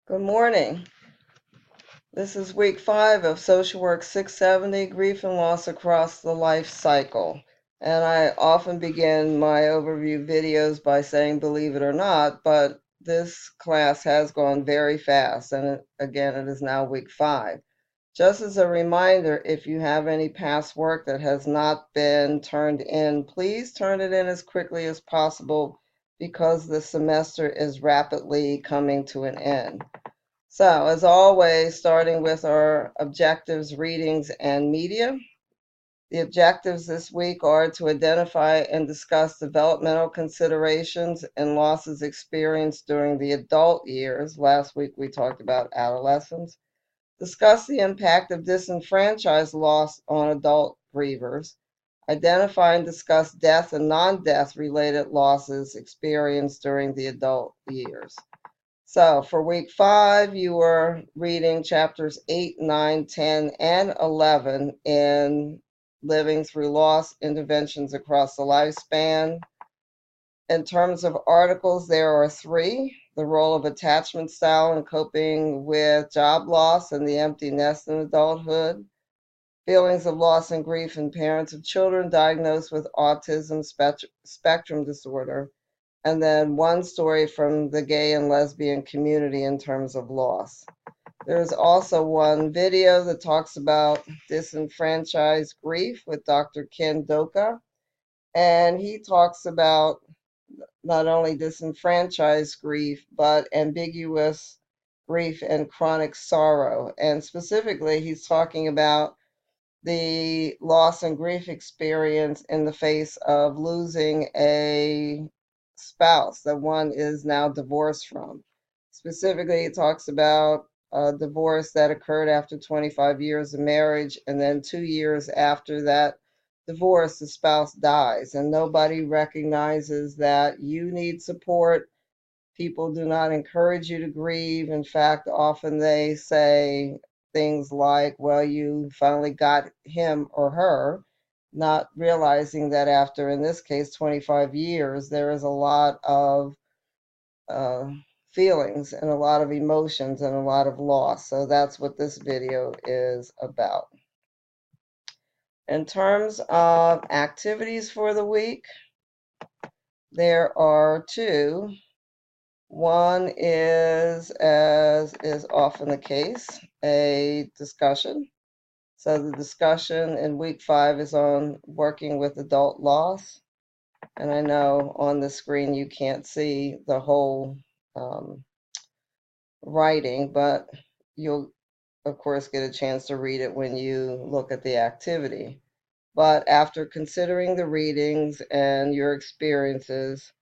Good morning. This is week 5 of Social Work 670, Grief and Loss Across the Life Cycle. And I often begin my overview videos by saying, believe it or not, but this class has gone very fast. And again, it is now week 5. Just as a reminder, if you have any past work that has not been turned in, please turn it in as quickly as possible because the semester is rapidly coming to an end. So, as always, starting with our objectives, readings, and media. The objectives this week are to identify and discuss developmental considerations and losses experienced during the adult years. Last week we talked about adolescence. Discuss the impact of disenfranchised loss on adult grievers. Identify and discuss death and non-death related losses experienced during the adult years. So for week 5, you were reading chapters 8, 9, 10, and 11 in Living Through Loss, Interventions Across the Lifespan. In terms of articles, there are 3. The role of attachment style in coping with job loss and the empty nest in adulthood. Feelings of loss and grief in parents of children diagnosed with autism spectrum disorder. And then one story from the gay and lesbian community in terms of loss. There's also one video that talks about disenfranchised grief with Dr. Ken Doka. And he talks about not only disenfranchised grief, but ambiguous grief and chronic sorrow. And specifically, he's talking about the loss and grief experience in the face of losing a spouse that one is now divorced from. Specifically, it talks about a divorce that occurred after 25 years of marriage, and then 2 years after that divorce, the spouse dies, and nobody recognizes that you need support. People do not encourage you to grieve. In fact, often they say things like, well, you finally got him or her, not realizing that after, in this case, 25 years, there is a lot of uh, feelings and a lot of emotions and a lot of loss. So that's what this video is about. In terms of activities for the week, there are 2. One is, as is often the case, a discussion. So the discussion in week 5 is on working with adult loss. And I know on the screen you can't see the whole writing, but you'll, of course, get a chance to read it when you look at the activity. But after considering the readings and your experiences,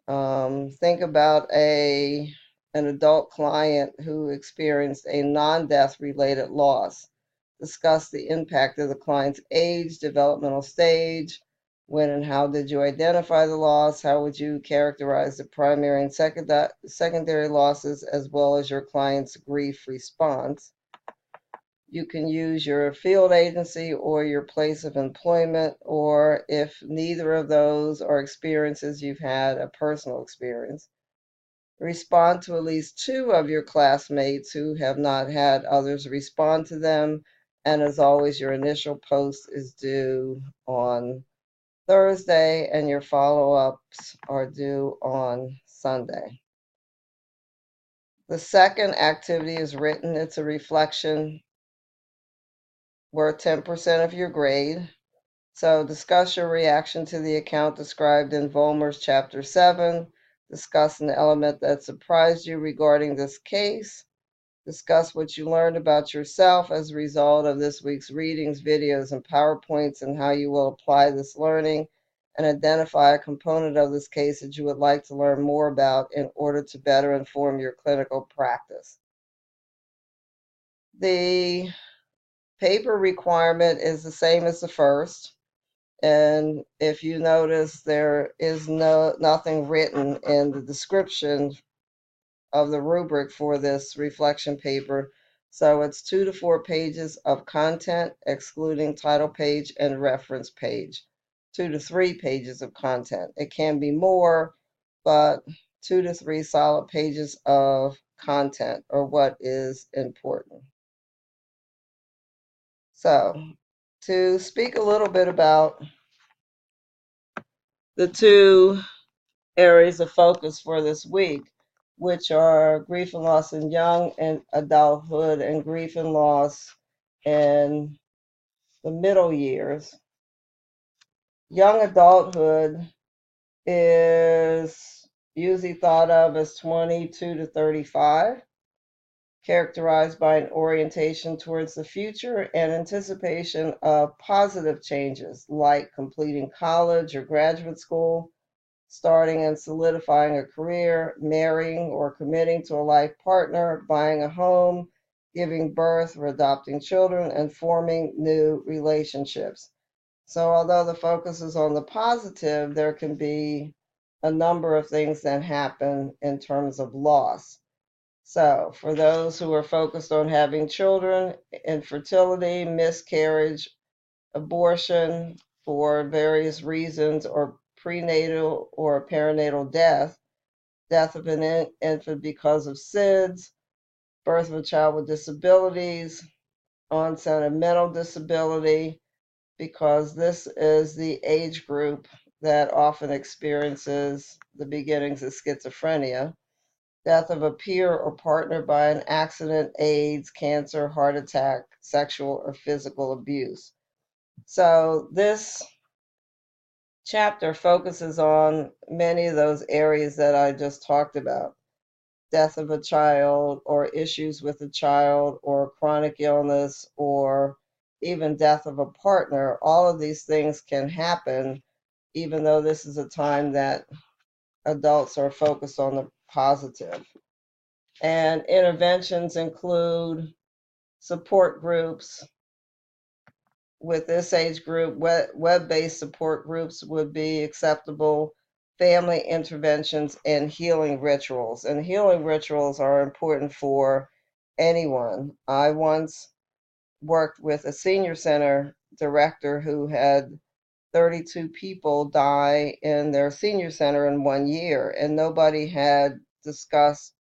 think about an adult client who experienced a non-death related loss. Discuss the impact of the client's age, developmental stage, when and how did you identify the loss, how would you characterize the primary and secondary losses, as well as your client's grief response. You can use your field agency or your place of employment, or if neither of those are experiences you've had, a personal experience. Respond to at least 2 of your classmates who have not had others respond to them. And as always, your initial post is due on Thursday and your follow-ups are due on Sunday. The second activity is written. It's a reflection worth 10% of your grade. So discuss your reaction to the account described in Vollmer's Chapter 7. Discuss an element that surprised you regarding this case. Discuss what you learned about yourself as a result of this week's readings, videos, and PowerPoints, and how you will apply this learning, and identify a component of this case that you would like to learn more about in order to better inform your clinical practice. The paper requirement is the same as the first. And if you notice, there is nothing written in the description of the rubric for this reflection paper. So it's 2 to 4 pages of content, excluding title page and reference page. 2 to 3 pages of content. It can be more, but 2 to 3 solid pages of content or what is important. So, to speak a little bit about the two areas of focus for this week, which are grief and loss in young and adulthood and grief and loss in the middle years. Young adulthood is usually thought of as 22 to 35, characterized by an orientation towards the future and anticipation of positive changes like completing college or graduate school, starting and solidifying a career, marrying or committing to a life partner, buying a home, giving birth or adopting children, and forming new relationships. So, although the focus is on the positive, there can be a number of things that happen in terms of loss. So, for those who are focused on having children, infertility, miscarriage, abortion for various reasons, or prenatal or perinatal death, death of an infant because of SIDS, birth of a child with disabilities, onset of mental disability, because this is the age group that often experiences the beginnings of schizophrenia, death of a peer or partner by an accident, AIDS, cancer, heart attack, sexual or physical abuse. So this chapter focuses on many of those areas that I just talked about. Death of a child, or issues with a child, or chronic illness, or even death of a partner. All of these things can happen, even though this is a time that adults are focused on the positive. And interventions include support groups. With this age group, web-based support groups would be acceptable, family interventions, and healing rituals. And healing rituals are important for anyone. I once worked with a senior center director who had 32 people die in their senior center in 1 year, and nobody had discussed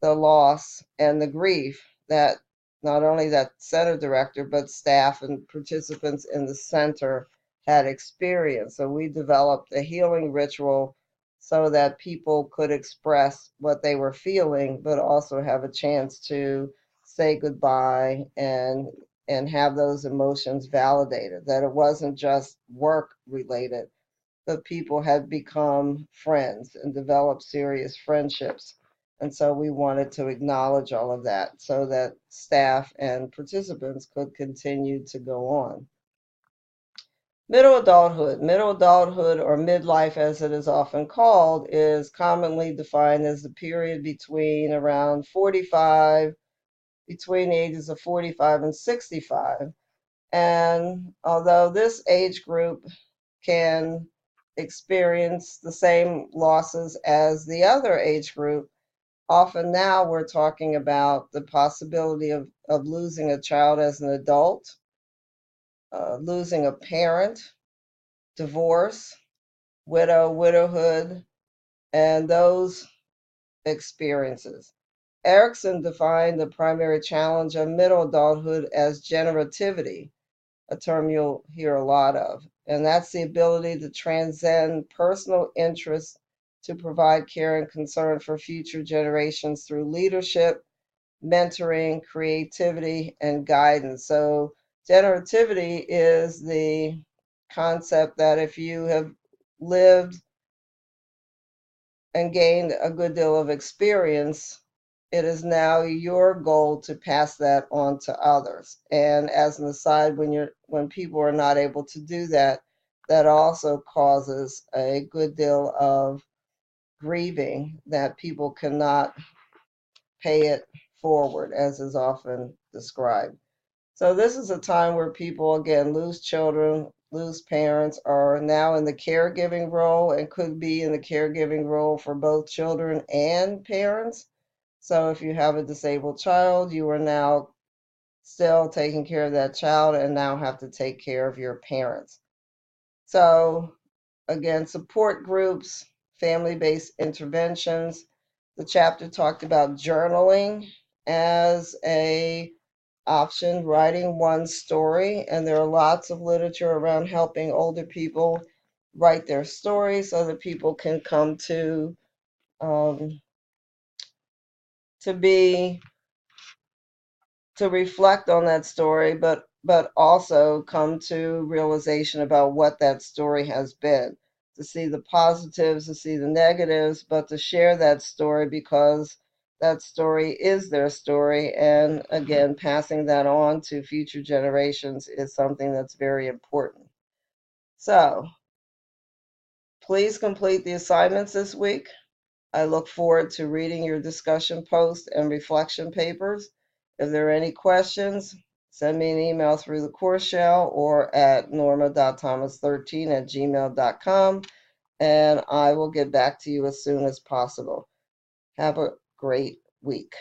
the loss and the grief that not only that center director, but staff and participants in the center had experienced. So we developed a healing ritual so that people could express what they were feeling, but also have a chance to say goodbye and have those emotions validated, that it wasn't just work related, but people had become friends and developed serious friendships. And so we wanted to acknowledge all of that so that staff and participants could continue to go on. Middle adulthood, or midlife as it is often called, is commonly defined as the period between around 45, between the ages of 45 and 65. And although this age group can experience the same losses as the other age group, often now we're talking about the possibility of losing a child as an adult, losing a parent, divorce, widowhood, and those experiences. Erickson defined the primary challenge of middle adulthood as generativity, a term you'll hear a lot of. And that's the ability to transcend personal interests to provide care and concern for future generations through leadership, mentoring, creativity, and guidance. So generativity is the concept that if you have lived and gained a good deal of experience, it is now your goal to pass that on to others. And as an aside, when people are not able to do that, that also causes a good deal of grieving, that people cannot pay it forward, as is often described. So this is a time where people again lose children, lose parents, are now in the caregiving role, and could be in the caregiving role for both children and parents. So if you have a disabled child, you are now still taking care of that child and now have to take care of your parents. So again, support groups, family-based interventions, The chapter talked about journaling as a option, writing one story, and there are lots of literature around helping older people write their stories so that people can come um, to reflect on that story, but also come to realization about what that story has been, to see the positives, to see the negatives, but to share that story because that story is their story. And again, passing that on to future generations is something that's very important. So please complete the assignments this week. I look forward to reading your discussion posts and reflection papers. If there are any questions, send me an email through the course shell or at norma.thomas13@gmail.com, and I will get back to you as soon as possible. Have a great week.